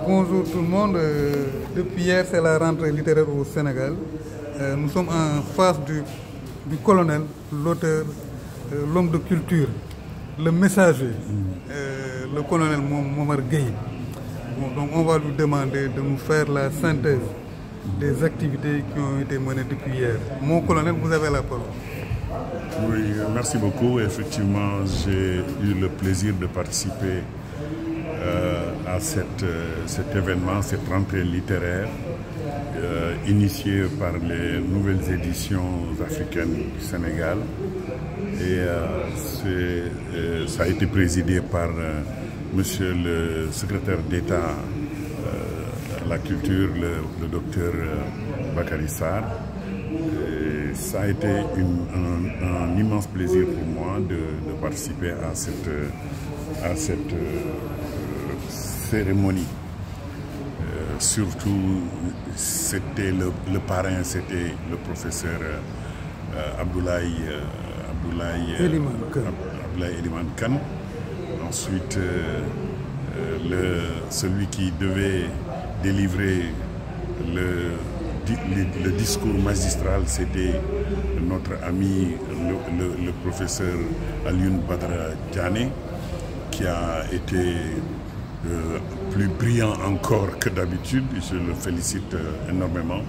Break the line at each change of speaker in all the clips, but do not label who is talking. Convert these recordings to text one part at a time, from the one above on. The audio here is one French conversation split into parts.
Bonjour tout le monde. Depuis hier, c'est la rentrée littéraire au Sénégal. Nous sommes en face du colonel, l'auteur, l'homme de culture, le messager, le colonel Momar Gueye. Donc on va lui demander de nous faire la synthèse des activités qui ont été menées depuis hier. Mon colonel, vous avez la parole.
Oui, merci beaucoup. Effectivement, j'ai eu le plaisir de participer à cet événement, cette rentrée littéraire initiée par les nouvelles éditions africaines du Sénégal. Et ça a été présidé par Monsieur le secrétaire d'État à la culture, le docteur Bakary Sarr. Ça a été un immense plaisir pour moi de participer à cette cérémonie. Surtout, c'était le parrain, c'était le professeur Abdoulaye Eliman Kane. Ensuite, celui qui devait délivrer le discours magistral, c'était notre ami, le professeur Alioune Badara Diané, qui a été plus brillant encore que d'habitude. Je le félicite énormément.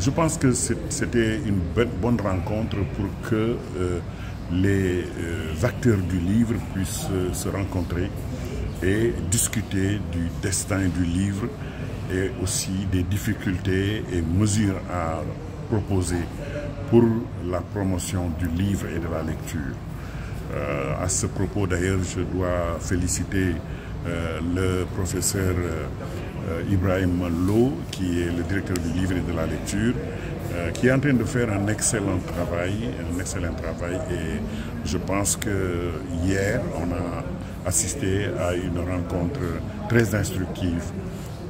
Je pense que c'était une bonne rencontre pour que les acteurs du livre puissent se rencontrer et discuter du destin du livre et aussi des difficultés et mesures à proposer pour la promotion du livre et de la lecture. À ce propos, d'ailleurs, je dois féliciter le professeur Ibrahim Lo, qui est le directeur du livre et de la lecture, qui est en train de faire un excellent travail, et je pense que hier, on a assisté à une rencontre très instructive,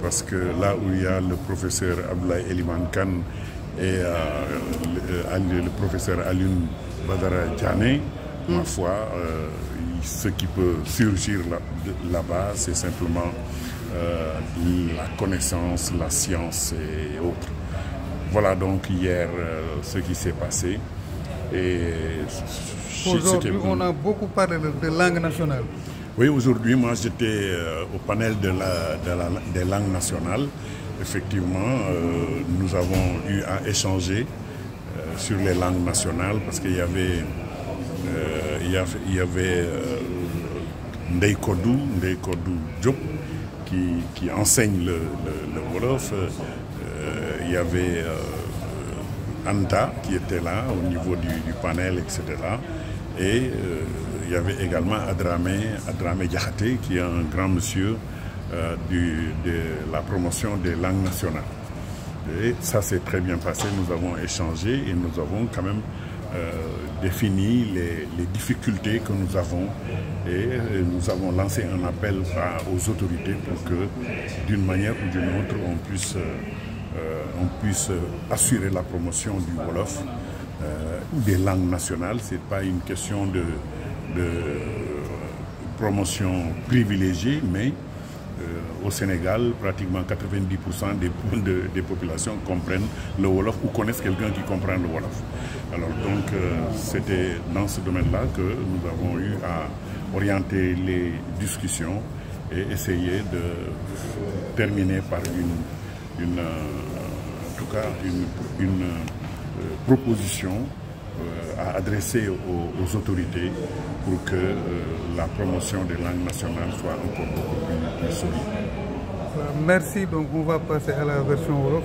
parce que là où il y a le professeur Abdoulaye Eliman Kane et le professeur Alioune Badara Diané, ma foi, ce qui peut surgir là-bas, c'est simplement la connaissance, la science et autres. Voilà donc hier ce qui s'est passé.
Aujourd'hui, on a beaucoup parlé de langue nationale.
Oui, aujourd'hui, moi j'étais au panel des langues nationales. Effectivement, nous avons eu à échanger sur les langues nationales parce qu'il y avait Ndeye Kodou Diop qui enseigne le Wolof. Il y avait Anta qui était là au niveau du panel, etc. Et il y avait également Adramé Diakhaté, qui est un grand monsieur de la promotion des langues nationales. Et ça s'est très bien passé, nous avons échangé et nous avons quand même défini les difficultés que nous avons, et nous avons lancé un appel aux autorités pour que d'une manière ou d'une autre on puisse assurer la promotion du Wolof ou des langues nationales. Ce n'est pas une question de promotion privilégiée, mais au Sénégal, pratiquement 90% des populations comprennent le Wolof ou connaissent quelqu'un qui comprend le Wolof. Alors donc, c'était dans ce domaine-là que nous avons eu à orienter les discussions et essayer de terminer par une proposition à adresser aux autorités pour que la promotion des langues nationales soit encore beaucoup plus solide.
Merci, donc on va passer à la version Wolof.